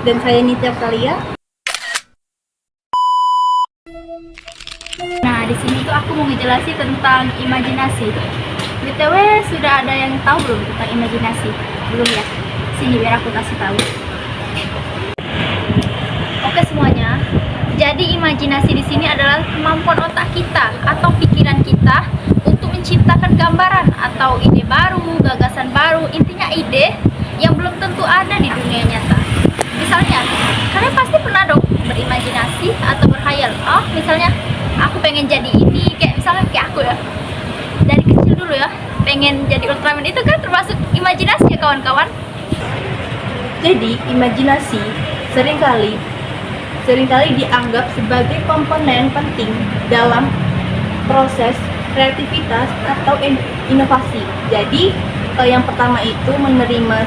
Dan saya Nitya Kalia. Nah, di sini tuh aku mau ngejelasin tentang imajinasi. BTW, sudah ada yang tahu belum tentang imajinasi? Belum ya? Sini biar aku kasih tahu. Oke semuanya. Jadi imajinasi di sini adalah kemampuan otak kita atau pikiran kita untuk menciptakan gambaran atau ide baru, gagasan baru, intinya ide yang belum tentu ada di dunia nyata. Misalnya, kalian pasti pernah dong berimajinasi atau berkhayal. Oh, misalnya aku pengen jadi ini, kayak misalnya kayak aku ya. Dari kecil dulu ya, pengen jadi Ultraman, itu kan termasuk imajinasi ya kawan-kawan. Jadi, imajinasi seringkali dianggap sebagai komponen penting dalam proses kreativitas atau inovasi. Jadi, yang pertama itu menerima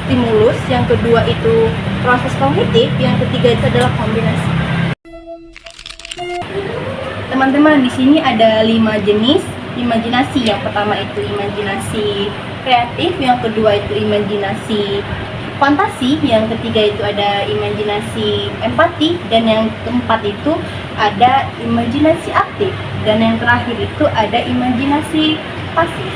stimulus, yang kedua itu proses kognitif, yang ketiga itu adalah kombinasi. Teman-teman, di sini ada 5 jenis imajinasi. Yang pertama itu imajinasi kreatif, yang kedua itu imajinasi fantasi, yang ketiga itu ada imajinasi empati, dan yang keempat itu ada imajinasi aktif, dan yang terakhir itu ada imajinasi pasif.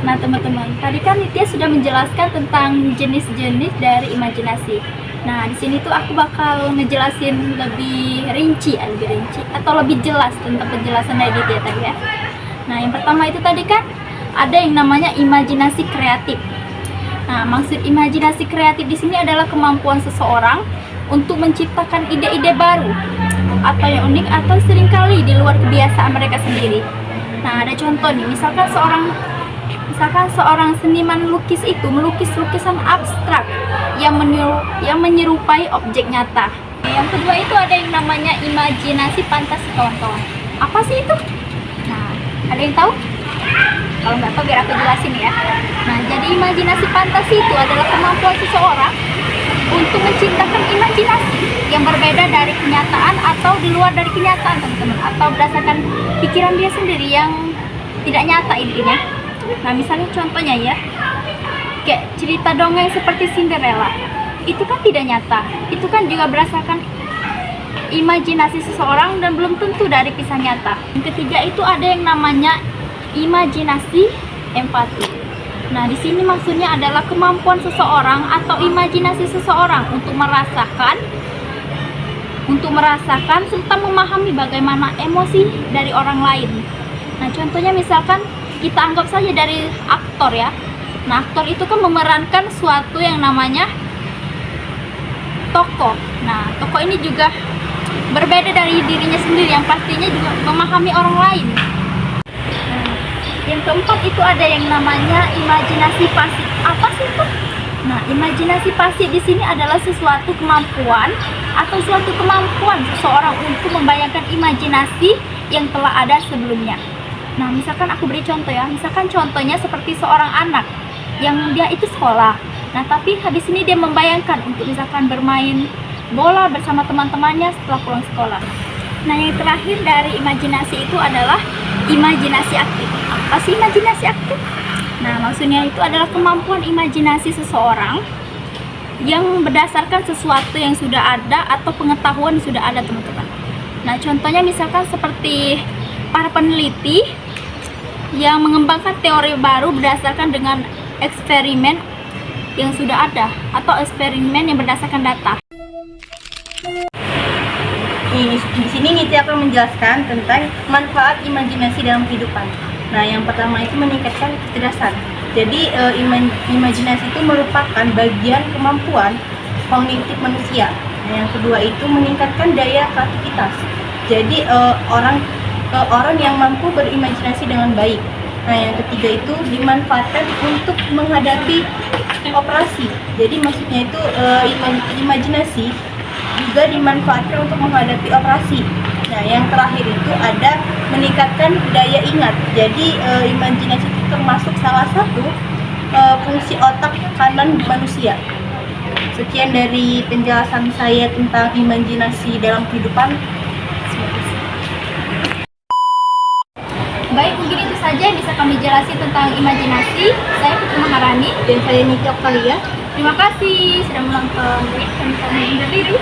Nah teman-teman, tadi kan Nitya sudah menjelaskan tentang jenis-jenis dari imajinasi. Nah di sini tuh aku bakal ngejelasin lebih rinci atau lebih jelas tentang penjelasan dari Nitya tadi ya. Nah yang pertama itu tadi kan ada yang namanya imajinasi kreatif. Nah, maksud imajinasi kreatif di sini adalah kemampuan seseorang untuk menciptakan ide-ide baru atau yang unik atau seringkali di luar kebiasaan mereka sendiri. Nah, ada contoh nih, misalkan seorang seniman lukis itu melukis lukisan abstrak yang menyerupai objek nyata. Yang kedua itu ada yang namanya imajinasi fantasi kawan-kawan. Apa sih itu? Nah, ada yang tahu? Kalau nggak tahu biar aku jelasin ya. Nah, jadi imajinasi fantasi itu adalah kemampuan seseorang untuk menciptakan imajinasi yang berbeda dari kenyataan atau di luar dari kenyataan teman-teman, atau berdasarkan pikiran dia sendiri yang tidak nyata intinya. Nah, misalnya contohnya ya, kayak cerita dongeng seperti Cinderella, itu kan tidak nyata, itu kan juga berdasarkan imajinasi seseorang dan belum tentu dari kisah nyata. Yang ketiga itu ada yang namanya imajinasi empati. Nah, di sini maksudnya adalah kemampuan seseorang atau imajinasi seseorang untuk merasakan serta memahami bagaimana emosi dari orang lain. Nah, contohnya misalkan kita anggap saja dari aktor ya. Nah, aktor itu kan memerankan suatu yang namanya tokoh. Nah, tokoh ini juga berbeda dari dirinya sendiri yang pastinya juga memahami orang lain. Yang keempat itu ada yang namanya imajinasi pasif. Apa sih itu? Nah, imajinasi pasif di sini adalah suatu kemampuan seseorang untuk membayangkan imajinasi yang telah ada sebelumnya. Nah, misalkan aku beri contoh ya. Misalkan contohnya seperti seorang anak yang dia itu sekolah. Nah, tapi habis ini dia membayangkan untuk misalkan bermain bola bersama teman-temannya setelah pulang sekolah. Nah, yang terakhir dari imajinasi itu adalah imajinasi aktif. Apa sih imajinasi aktif? Nah, maksudnya itu adalah kemampuan imajinasi seseorang yang berdasarkan sesuatu yang sudah ada atau pengetahuan yang sudah ada teman-teman. Nah, contohnya misalkan seperti para peneliti yang mengembangkan teori baru berdasarkan dengan eksperimen yang sudah ada atau eksperimen yang berdasarkan data. Di sini Nitya akan menjelaskan tentang manfaat imajinasi dalam kehidupan. Nah, yang pertama itu meningkatkan kecerdasan. Jadi, imajinasi itu merupakan bagian kemampuan kognitif manusia. Nah, yang kedua itu meningkatkan daya kreativitas. Jadi, orang yang mampu berimajinasi dengan baik. Nah, yang ketiga itu dimanfaatkan untuk menghadapi operasi. Jadi, maksudnya itu imajinasi juga dimanfaatkan untuk menghadapi operasi. Nah, yang terakhir itu ada meningkatkan daya ingat. Jadi, imajinasi itu termasuk salah satu fungsi otak kanan manusia. Sekian dari penjelasan saya tentang imajinasi dalam kehidupan. Baik, mungkin itu saja yang bisa kami jelasin tentang imajinasi. Saya Putri Maharani. Dan saya Nitya Kalia. Terima kasih sudah menonton. Baik, kami undur diri.